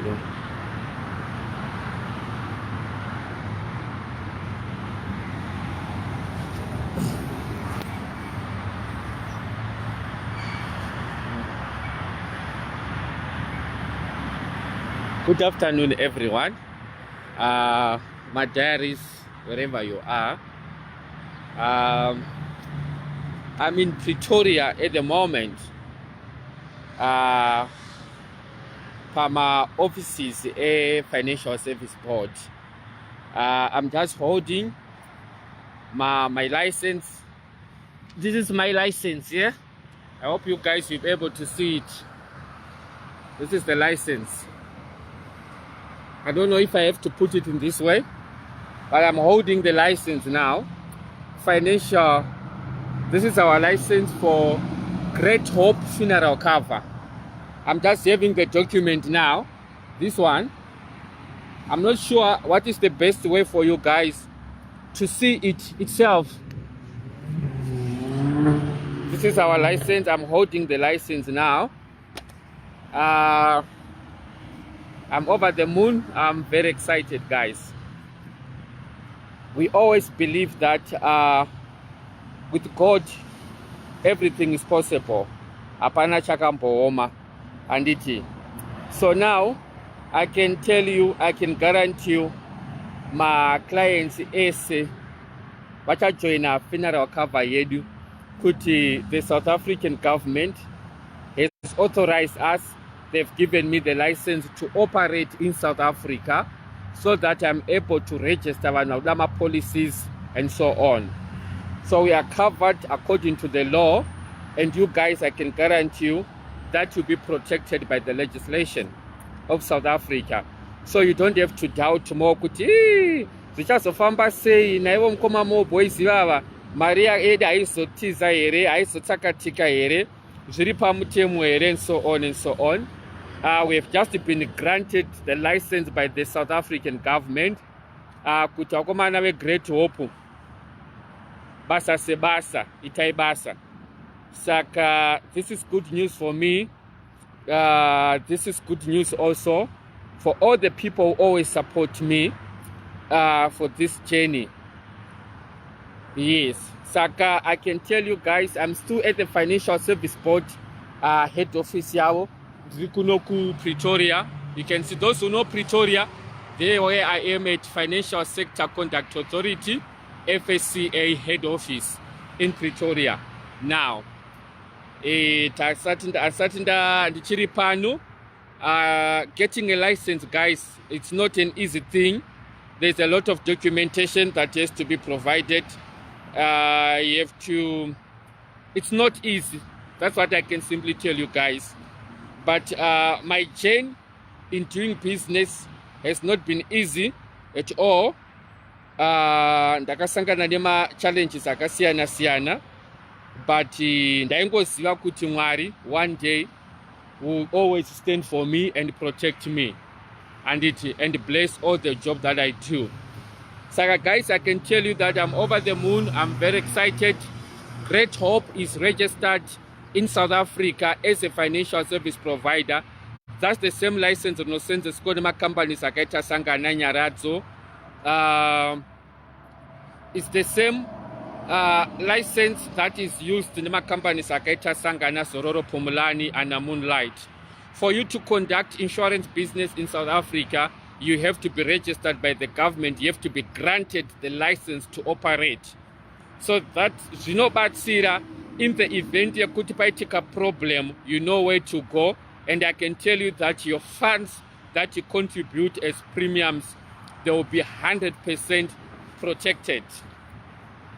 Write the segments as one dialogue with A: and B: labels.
A: Good afternoon, everyone. My diaries, wherever you are. I'm in Pretoria at the moment. From our offices, a financial service board. I'm just holding my license. This is my license, yeah? I hope you guys will be able to see it. This is the license. I don't know if I have to put it in this way, but I'm holding the license now. Financial, this is our license for Great Hope Funeral Cover. I'm just having the document now, this one. I'm not sure what is the best way for you guys to see it itself. This is our license. I'm holding the license now. I'm over the moon. I'm very excited, guys. We always believe that with God, everything is possible. Apana chakambooma anditi. So now, I can tell you, I can guarantee you, my clients ese join a funeral cover yedu kuti the South African government has authorized us. They've given me the license to operate in South Africa so that I'm able to register Wanadama policies and so on. So we are covered according to the law, and you guys, I can guarantee you that you'll be protected by the legislation of South Africa. So you don't have to doubt more kuti zvichazofamba sei naivo mukoma mo boys vava Maria eda aizotiza here aizotsakatika here zviri pamutemo here and so on and so on. We have just been granted the license by the South African government. Kuti wakomana we Great Hope basa sebasa itai basa. Saka, this is good news for me. This is good news also for all the people who always support me for this journey. Yes, Saka, I can tell you guys, I'm still at the Financial Service Board head office yao. Pretoria. You can see those who know Pretoria, there where I am at Financial Sector Conduct Authority, FSCA head office in Pretoria. Now, getting a license, guys, it's not an easy thing. There's a lot of documentation that has to be provided. You have to, it's not easy. That's what I can simply tell you guys. But my journey in doing business has not been easy at all. Ndakasangana nema challenges akasiyana siyana, but ndaingoziva kuti Mwari one day will always stand for me and protect me and bless all the job that I do. So guys, I can tell you that I'm over the moon. I'm very excited. Great Hope is registered in South Africa as a financial service provider. That's the same license no sense skodema companies akaita sangana nyaradzo. It's the same license that is used in nema companies akaita sangana Sororo Pumulani and Moonlight. For you to conduct insurance business in South Africa, you have to be registered by the government. You have to be granted the license to operate. So that Batsira, in the event you could take a problem, you know where to go. And I can tell you that your funds that you contribute as premiums, they will be 100% protected.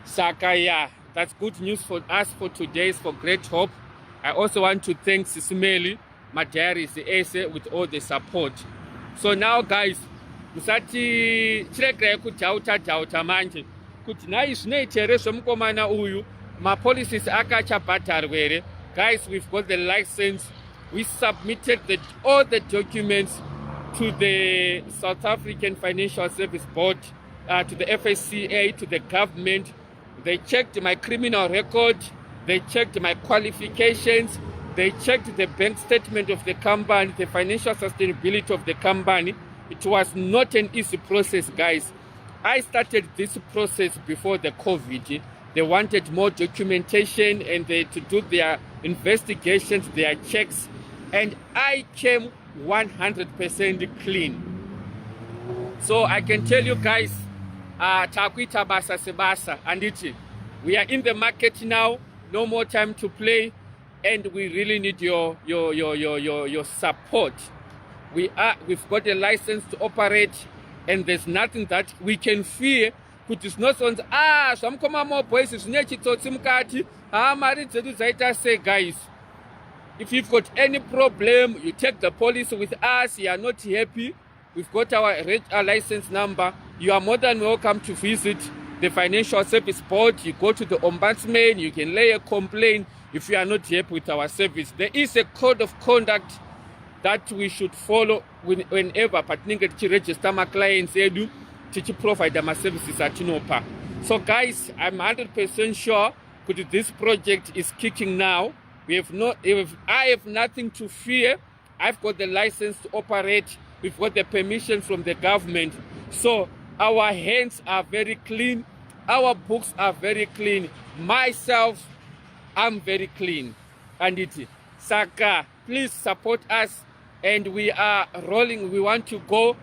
A: Sakaya, that's good news for us for today, for Great Hope. I also want to thank SIS MELLY, my diary is with all the support. So now guys, musati chiregai kudhauta manje kuti nai zvinoitere zvemukomana uyu mapolicies akachabhadharwere. Guys, we've got the license. We submitted all the documents to the South African Financial Service Board, to the FSCA, to the government. They checked my criminal record. They checked my qualifications. They checked the bank statement of the company, the financial sustainability of the company. It was not an easy process, guys. I started this process before the COVID. They wanted more documentation and to do their investigations, their checks. And I came 100% clean. So I can tell you guys, takuita basa sebasa, and we are in the market now. No more time to play, and we really need your support. We've got a license to operate, and there's nothing that we can fear. It's not on some more boys say, guys, if you've got any problem, you take the police with us. You are not happy, we've got our license number. You are more than welcome to visit the Financial Service Board. You go to the Ombudsman, you can lay a complaint if you are not happy with our service. There is a code of conduct that we should follow whenever to register my clients to provide my services at Tinopa. So guys, I'm 100% sure that this project is kicking now. I have nothing to fear. I've got the license to operate. We've got the permission from the government. So our hands are very clean. Our books are very clean. Myself, I'm very clean. And Saka, please support us. And we are rolling. We want to go.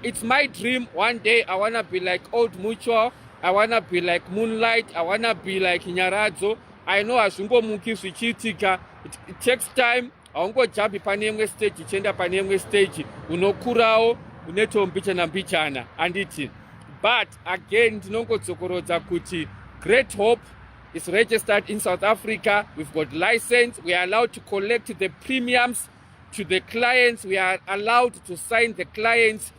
A: It's my dream. One day I want to be like Old Mutual. I want to be like Moonlight. I want to be like Nyaradzo. I know Ashungo Muki Suchitika. It takes time. I want to jump panemwe stage, chenda panemwe stage. Unokurao, uneto mbichana mbichana. And but again, Tinongo Tsokoroza Kuti, Great Hope is registered in South Africa. We've got license. We are allowed to collect the premiums to the clients. We are allowed to sign the clients.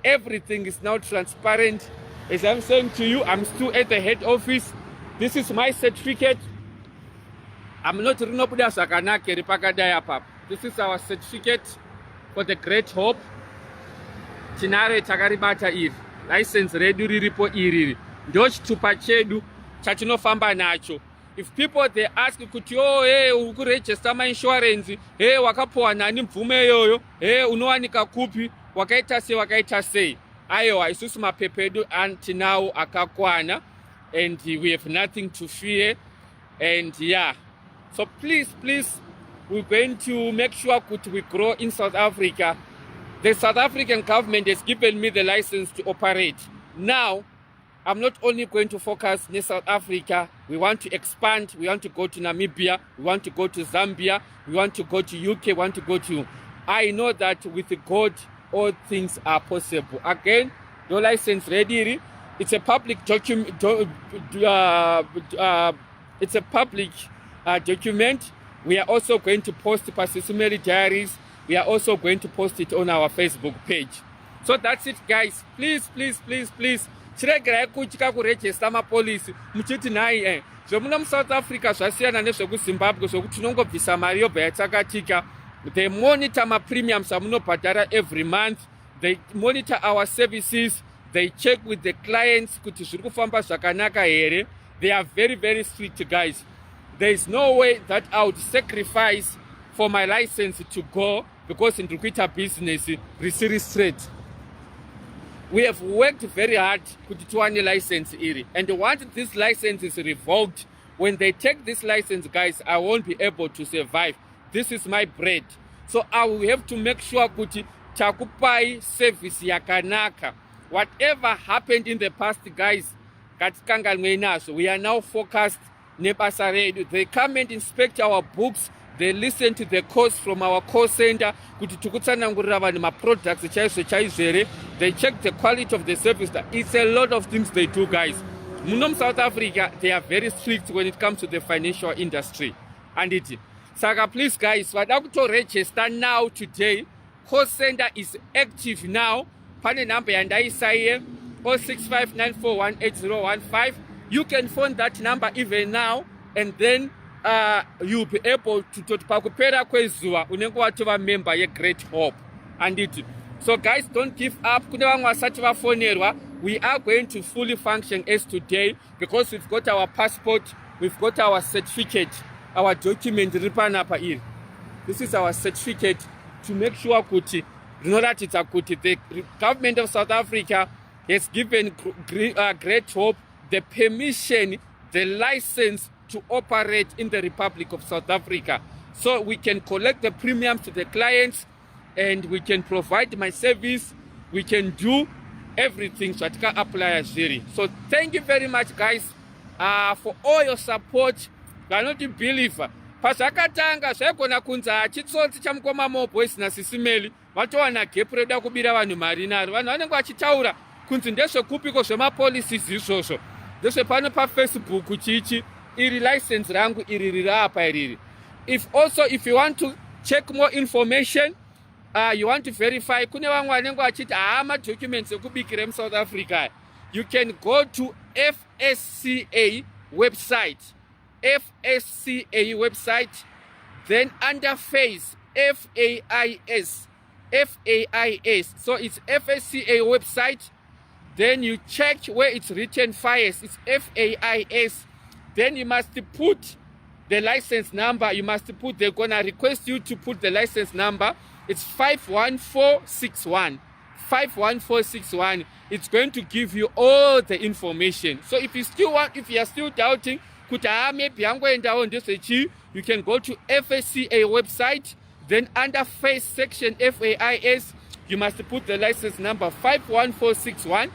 A: Everything is now transparent. As I'm saying to you, I'm still at the head office. This is my certificate. I'm not Rinopuda Sakanake Ripakadayapap. This is our certificate for the Great Hope. Chinare Tagaribata Eve. License ready report iri. Doch tupachedu chatino famba nacho. If people they ask kuti hey register my insurance, hey wakapoa nani mvume yoyo, hey unowanika kupi, wakaita say. Ayo isusu mapepedu until now akakwana, and we have nothing to fear. And yeah, so please we're going to make sure that we grow in South Africa. The South African government has given me the license to operate. Now, I'm not only going to focus in South Africa. We want to expand. We want to go to Namibia. We want to go to Zambia. We want to go to UK. We want to go to... I know that with God, all things are possible. Again, your license ready. It's a public document. It's a public document. We are also going to post SIS MELLY diaries. We are also going to post it on our Facebook page. So that's it, guys. Please. Chiregerai kuchika kuregister mapolisi. Muchiti nai Zvemuna South Africa zvasiyana nezvekuZimbabwe zvokuti unongobvisa mari yobva yatsakatika. They monitor my premiums amunobhadhara every month. They monitor our services. They check with the clients kuti zviri kufamba zvakanaka here. They are very strict, guys. There is no way that I would sacrifice for my license to go because in Rukwita business, risiri straight. We have worked very hard to a license iri. And once this license is revoked, when they take this license, guys, I won't be able to survive. This is my bread. So I will have to make sure kuti takupai service yakanaka. Whatever happened in the past, guys, we are now focused. They come and inspect our books. They listen to the calls from our call center. They check the quality of the service. It's a lot of things they do, guys. In South Africa, they are very strict when it comes to the financial industry. And Saka, please, guys, to register now today. Call center is active now. Pane number and I say 0659418015. You can phone that number even now, and then you'll be able to pakupera kwezuwa unenge watova member ye Great Hope. And so guys, don't give up. We are going to fully function as today because we've got our passport, we've got our certificate, our document. This is our certificate to make sure kuti the government of South Africa has given Great Hope the permission, the license to operate in the Republic of South Africa. So we can collect the premiums to the clients and we can provide my service. We can do everything so I can apply as very. So thank you very much, guys, for all your support. I not believe. Pasakatanga zvekona kunza chitsotsi chamukoma Boys na SIS MELLY vatowana gap reda kubira vanhu mari naro vanhu vanenge vachitaura kunzi ndezvekupiko zvemapolicies izvozvo ndezvepano paFacebook chichi iri license rangu iri riri apa iriri. If you want to check more information, you want to verify, kune vamwe vanenge vachiti documents ekubikira muSouth Africa, you can go to FSCA website. FSCA website, then under FAIS, FAIS. So it's FSCA website, then you check where it's written FAIS, it's FAIS. Then you must put the license number. They're gonna request you to put the license number. It's 51461. 51461. It's going to give you all the information. So if you are still doubting, maybe I'm going down this, you can go to FSCA website. Then under FAIS section, FAIS, you must put the license number 51461.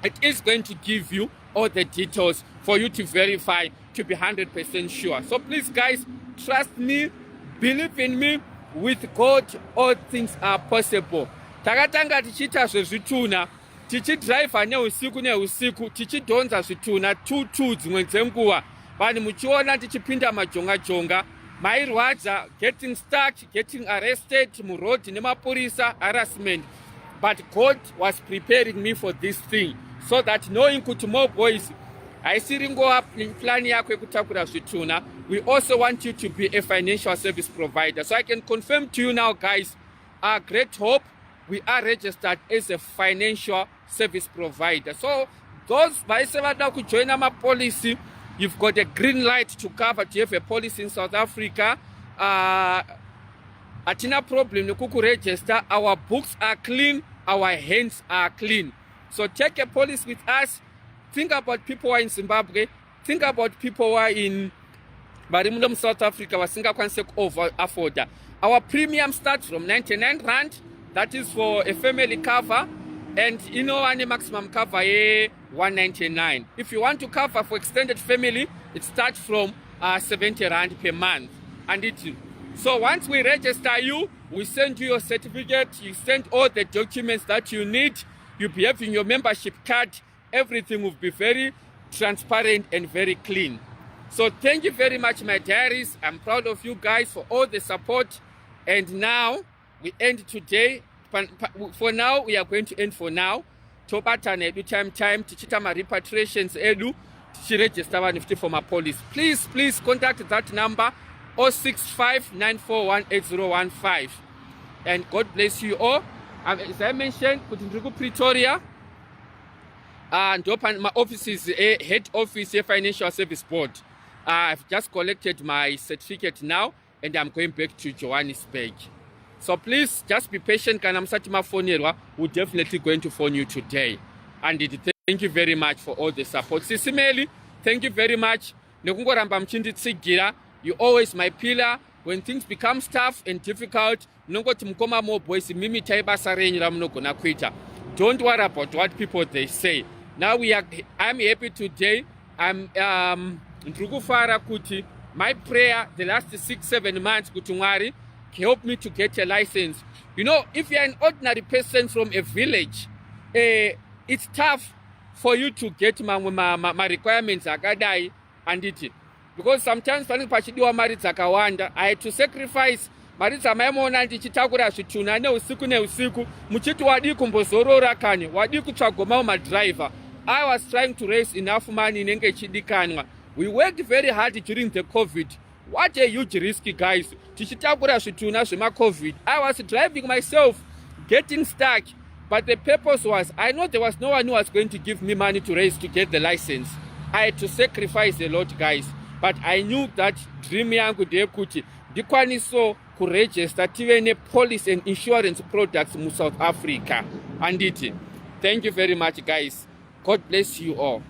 A: It is going to give you all the details for you to verify, to be 100% sure. So please, guys, trust me, believe in me. With God, all things are possible. Takatanga tichita zvezvituna, tichidrive neusiku, tichidhonza zvituna 2 dzimwe dzenguva. Vanhu muchiona tichipinda majonga, mairwadza, getting stuck, getting arrested, muroad nemapurisa, harassment. But God was preparing me for this thing, so that knowing kuti more boys, haisiri ngova plani yako yekutakura zvituna. We also want you to be a financial service provider. So I can confirm to you now, guys, our Great Hope, we are registered as a financial service provider. So those vaisevada kujoin our policy, you've got a green light to cover to have a policy in South Africa. Atina problem nekuku register. Our books are clean, our hands are clean. So take a policy with us. Think about people who are in Zimbabwe. Think about people who are in South Africa. Afford. Our premium starts from 99 Rand. That is for a family cover. And you know, any maximum cover 199. If you want to cover for extended family, it starts from 70 Rand per month. So once we register you, we send you your certificate. You send all the documents that you need. You'll be having your membership card. Everything will be very transparent and very clean. So thank you very much, my diaries. I'm proud of you guys for all the support. And now we end today. For now, we are going to end for now. Tobatane edu time tichita ma repatriations edu tichiregister vanhu for my police. Please contact that number 065-941-8015. And God bless you all. As I mentioned, kuti ndiri ku Pretoria. And open my office is a head office, a financial service board. I've just collected my certificate now, and I'm going back to Johannesburg. So please just be patient. We're definitely going to phone you today. And thank you very much for all the support. SIS MELLY, thank you very much. You're always my pillar. When things become tough and difficult, don't worry about what people they say. Now I'm happy today. I'm my prayer the last 6-7 months kuti help me to get a license. You know, if you're an ordinary person from a village, it's tough for you to get my requirements akadai and it. Because sometimes I had to sacrifice maritsa maimona ndichitakura zvituna neusiku muchiti wadi kumbozorora kani wadi kutsvagoma madriver. I was trying to raise enough money inenge ichidikanwa. We worked very hard during the COVID. What a huge risk, guys. Tichitakura zvituna zvema COVID. I was driving myself, getting stuck. But the purpose was, I know there was no one who was going to give me money to raise to get the license. I had to sacrifice a lot, guys. But I knew that dream yangu ndeyekuti ndikwaniso kuregister tive ne-policy and insurance products mu South Africa. Anditi. Thank you very much, guys. God bless you all.